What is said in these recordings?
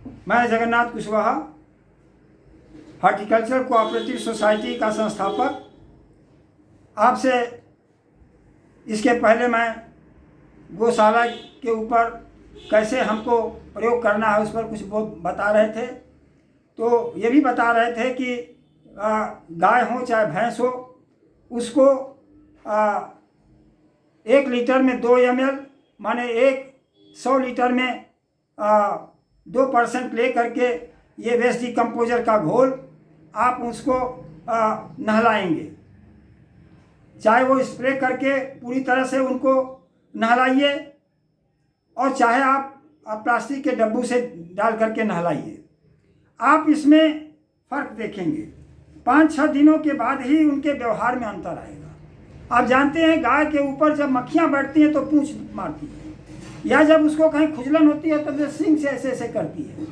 मैं Jagannath Kushwaha, horticulture cooperative society का संस्थापक। आपसे इसके पहले मैं गौशाला के ऊपर कैसे हमको प्रयोग करना है उस पर कुछ बता रहे थे। तो ये भी बता रहे थे कि गाय हो चाहे भैंस हो, उसको 1 लीटर में 2 ml, माने 100 लीटर में 2% ले करके ये वेस्ट डिकम्पोजर का घोल आप उसको नहलाएंगे। चाहे वो स्प्रे करके पूरी तरह से उनको नहलाइए और चाहे आप प्लास्टिक के डब्बू से डाल करके नहलाइए। आप इसमें फ़र्क देखेंगे। 5-6 दिनों के बाद ही उनके व्यवहार में अंतर आएगा। आप जानते हैं गाय के ऊपर जब मक्खियाँ बैठती हैं तो पूंछ मारती है, या जब उसको कहीं खुजलन होती है तो सींग से ऐसे ऐसे करती है,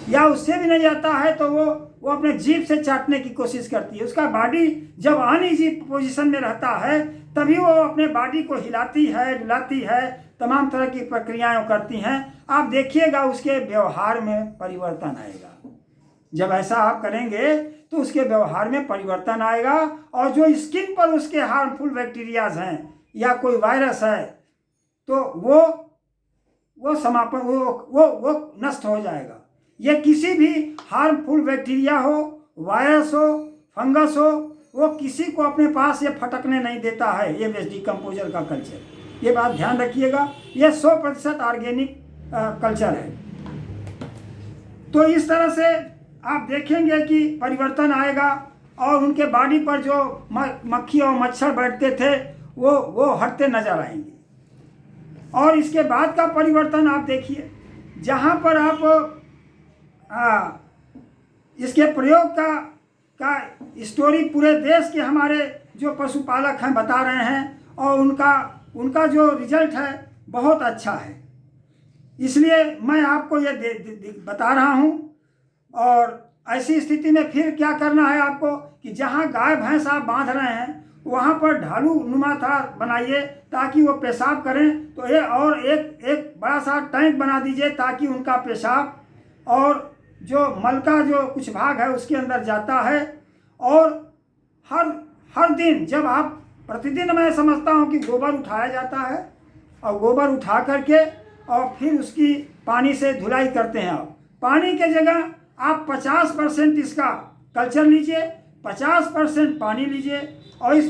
या उससे भी नहीं आता है तो वो अपने जीभ से चाटने की कोशिश करती है। उसका बॉडी जब अनईजी पोजीशन में रहता है तभी वो अपने बॉडी को हिलाती है, डुलाती है, तमाम तरह की प्रक्रियाएं करती हैं। आप देखिएगा उसके व्यवहार में परिवर्तन आएगा। जब ऐसा आप करेंगे तो उसके व्यवहार में परिवर्तन आएगा, और जो स्किन पर उसके हार्मफुल बैक्टीरियाज हैं या कोई वायरस है तो वो समापन वो नष्ट हो जाएगा। ये किसी भी हार्मफुल बैक्टीरिया हो, वायरस हो, फंगस हो, वो किसी को अपने पास ये फटकने नहीं देता है। ये वेस्ट डिकम्पोजर का कल्चर, ये बात ध्यान रखिएगा। ये 100% ऑर्गेनिक कल्चर है। तो इस तरह से आप देखेंगे कि परिवर्तन आएगा, और उनके बॉडी पर जो मक्खी और मच्छर बैठते थे वो हटते नजर आएंगे। और इसके बाद का परिवर्तन आप देखिए, जहाँ पर आप इसके प्रयोग का स्टोरी पूरे देश के हमारे जो पशुपालक हैं बता रहे हैं, और उनका जो रिजल्ट है बहुत अच्छा है। इसलिए मैं आपको ये बता रहा हूँ। और ऐसी स्थिति में फिर क्या करना है आपको कि जहाँ गाय भैंस आप बांध रहे हैं वहाँ पर ढालू नुमा थार बनाइए ताकि वो पेशाब करें। तो ये और एक बड़ा सा टैंक बना दीजिए ताकि उनका पेशाब और जो मल का जो कुछ भाग है उसके अंदर जाता है। और हर दिन जब आप प्रतिदिन, मैं समझता हूँ कि गोबर उठाया जाता है, और गोबर उठा करके और फिर उसकी पानी से धुलाई करते हैं। आप पानी के जगह आप 50% इसका कल्चर लीजिए, 50% पानी लीजिए, और इस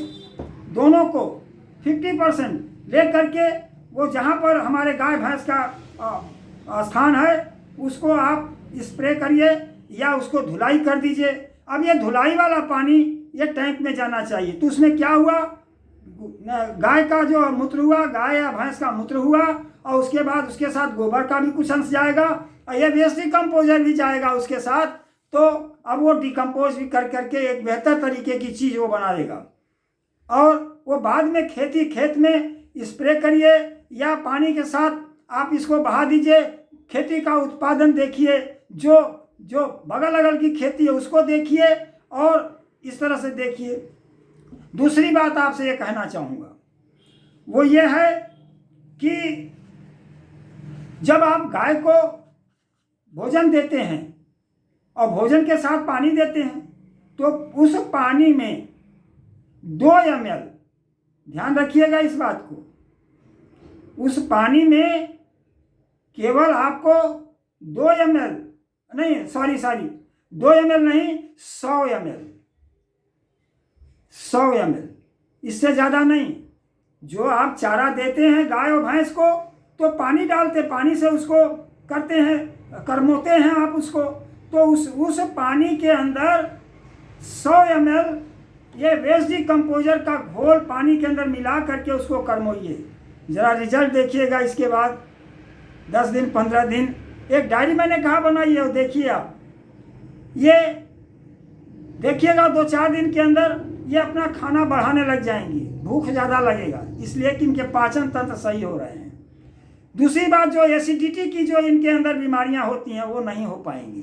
दोनों को 50% ले करके वो जहाँ पर हमारे गाय भैंस का स्थान है उसको आप स्प्रे करिए या उसको धुलाई कर दीजिए। अब ये धुलाई वाला पानी ये टैंक में जाना चाहिए। तो उसमें क्या हुआ, गाय का जो मूत्र हुआ, गाय या भैंस का मूत्र हुआ, और उसके बाद उसके साथ गोबर का भी कुछ अंश जाएगा, और ये वेस्ट डिकम्पोजर भी जाएगा उसके साथ। तो अब वो डिकम्पोज भी कर करके एक बेहतर तरीके की चीज़ वो बना देगा। और वो बाद में खेत में स्प्रे करिए या पानी के साथ आप इसको बहा दीजिए। खेती का उत्पादन देखिए, जो बगल अगल की खेती है उसको देखिए, और इस तरह से देखिए। दूसरी बात आपसे ये कहना चाहूँगा वो ये है कि जब आप गाय को भोजन देते हैं और भोजन के साथ पानी देते हैं तो उस पानी में 2 ml, ध्यान रखिएगा इस बात को, उस पानी में केवल आपको 2 ml नहीं, सॉरी 2 ml नहीं, 100 ml, 100 ml, इससे ज़्यादा नहीं। जो आप चारा देते हैं गाय और भैंस को तो पानी डालते, पानी से उसको करते हैं, करमोते हैं आप उसको, तो उस पानी के अंदर 100 ml ये वेस्ट डिकम्पोजर का घोल पानी के अंदर मिला करके उसको करमोइए। ज़रा रिजल्ट देखिएगा। इसके बाद 10 दिन 15 दिन एक डायरी मैंने कहा बनाई है, वो देखिए आप, ये देखिएगा 2-4 दिन के अंदर ये अपना खाना बढ़ाने लग जाएंगी, भूख ज़्यादा लगेगा, इसलिए कि इनके पाचन तंत्र सही हो रहे हैं। दूसरी बात, जो एसिडिटी की जो इनके अंदर बीमारियां होती हैं वो नहीं हो पाएंगी।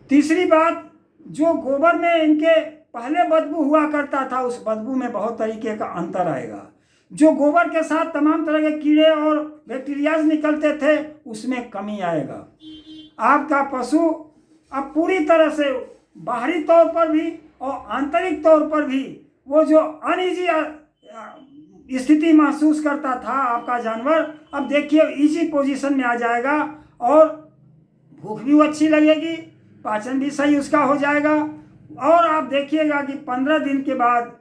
तीसरी बात, जो गोबर में इनके पहले बदबू हुआ करता था उस बदबू में बहुत तरीके का अंतर आएगा। जो गोबर के साथ तमाम तरह के कीड़े और बैक्टीरियाज निकलते थे उसमें कमी आएगा। आपका पशु अब पूरी तरह से बाहरी तौर पर भी और आंतरिक तौर पर भी वो जो अनईजी स्थिति महसूस करता था आपका जानवर, अब देखिए इजी पोजीशन में आ जाएगा और भूख भी अच्छी लगेगी, पाचन भी सही उसका हो जाएगा। और आप देखिएगा कि 15 दिन के बाद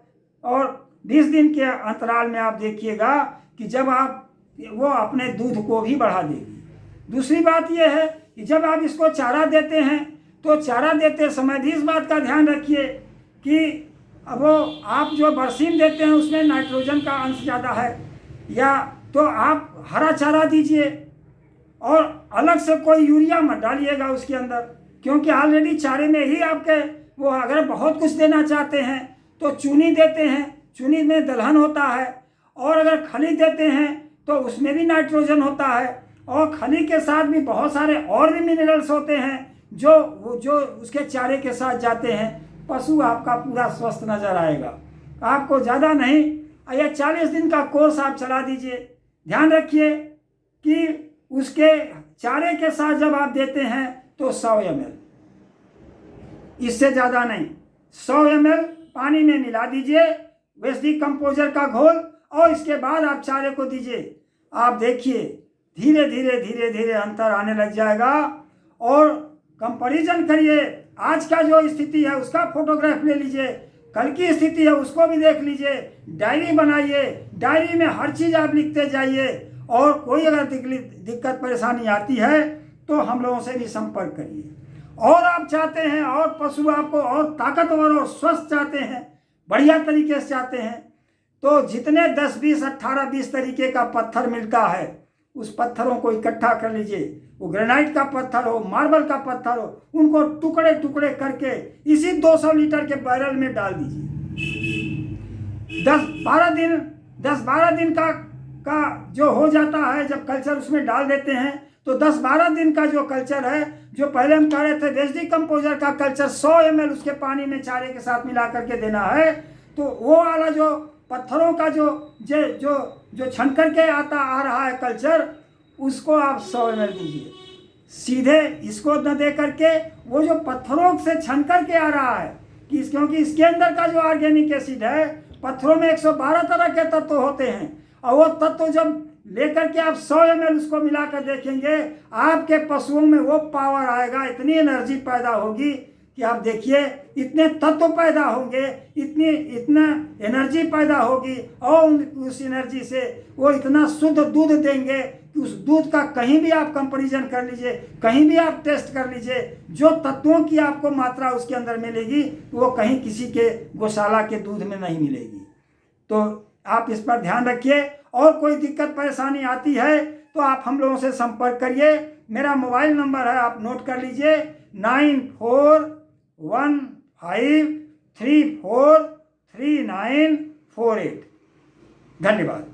और 20 दिन के अंतराल में आप देखिएगा कि जब आप वो अपने दूध को भी बढ़ा देगी। दूसरी बात यह है कि जब आप इसको चारा देते हैं तो चारा देते समय भी इस बात का ध्यान रखिए कि अब वो आप जो बरसीम देते हैं उसमें नाइट्रोजन का अंश ज़्यादा है, या तो आप हरा चारा दीजिए और अलग से कोई यूरिया मत डालिएगा उसके अंदर, क्योंकि ऑलरेडी चारे में ही आपके वो अगर बहुत कुछ देना चाहते हैं तो चूनी देते हैं, चूनी में दलहन होता है, और अगर खली देते हैं तो उसमें भी नाइट्रोजन होता है, और खली के साथ भी बहुत सारे और भी मिनरल्स होते हैं जो उसके चारे के साथ जाते हैं। पशु आपका पूरा स्वस्थ नजर आएगा। आपको ज़्यादा नहीं, ये 40 दिन का कोर्स आप चला दीजिए। ध्यान रखिए कि उसके चारे के साथ जब आप देते हैं तो 100 ml, इससे ज़्यादा नहीं, 100 ml पानी में मिला दीजिए वेस्ट डिकम्पोजर का घोल, और इसके बाद आप चारे को दीजिए। आप देखिए धीरे धीरे धीरे धीरे अंतर आने लग जाएगा। और कंपैरिजन करिए, आज का जो स्थिति है उसका फोटोग्राफ ले लीजिए, कल की स्थिति है उसको भी देख लीजिए, डायरी बनाइए, डायरी में हर चीज़ आप लिखते जाइए। और कोई अगर दिक्कत परेशानी आती है तो हम लोगों से भी संपर्क करिए। और आप चाहते हैं और पशु आपको और ताकतवर और स्वस्थ चाहते हैं, बढ़िया तरीके से चाहते हैं, तो जितने 10, 20, 18, 20 तरीके का पत्थर मिलता है उस पत्थरों को इकट्ठा कर लीजिए। वो ग्रेनाइट का पत्थर हो, मार्बल का पत्थर हो, उनको टुकड़े टुकड़े करके इसी 200 लीटर के बैरल में डाल दीजिए। 10-12 दिन का जो हो जाता है, जब कल्चर उसमें डाल देते हैं तो 10-12 दिन का जो कल्चर है, जो पहले हम कह रहे थे वेस्ट डिकम्पोजर का कल्चर 100 ml उसके पानी में चारे के साथ मिला करके देना है, तो वो वाला जो पत्थरों का जो छन करके आ रहा है कल्चर, उसको आप 100 ml दीजिए। सीधे इसको न दे करके वो जो पत्थरों से छन करके आ रहा है, क्योंकि इसके अंदर का जो ऑर्गेनिक एसिड है, पत्थरों में 112 तरह के तत्व होते हैं, और वो तत्व जब लेकर के आप 100 ml उसको मिलाकर देखेंगे, आपके पशुओं में वो पावर आएगा, इतनी एनर्जी पैदा होगी कि आप देखिए इतने तत्व पैदा होंगे, इतना एनर्जी पैदा होगी, और उस एनर्जी से वो इतना शुद्ध दूध देंगे कि उस दूध का कहीं भी आप कंपैरिजन कर लीजिए, कहीं भी आप टेस्ट कर लीजिए, जो तत्वों की आपको मात्रा उसके अंदर मिलेगी वो कहीं किसी के गौशाला के दूध में नहीं मिलेगी। तो आप इस पर ध्यान रखिए। और कोई दिक्कत परेशानी आती है तो आप हम लोगों से संपर्क करिए। मेरा मोबाइल नंबर है, आप नोट कर लीजिए, 9415343948। धन्यवाद।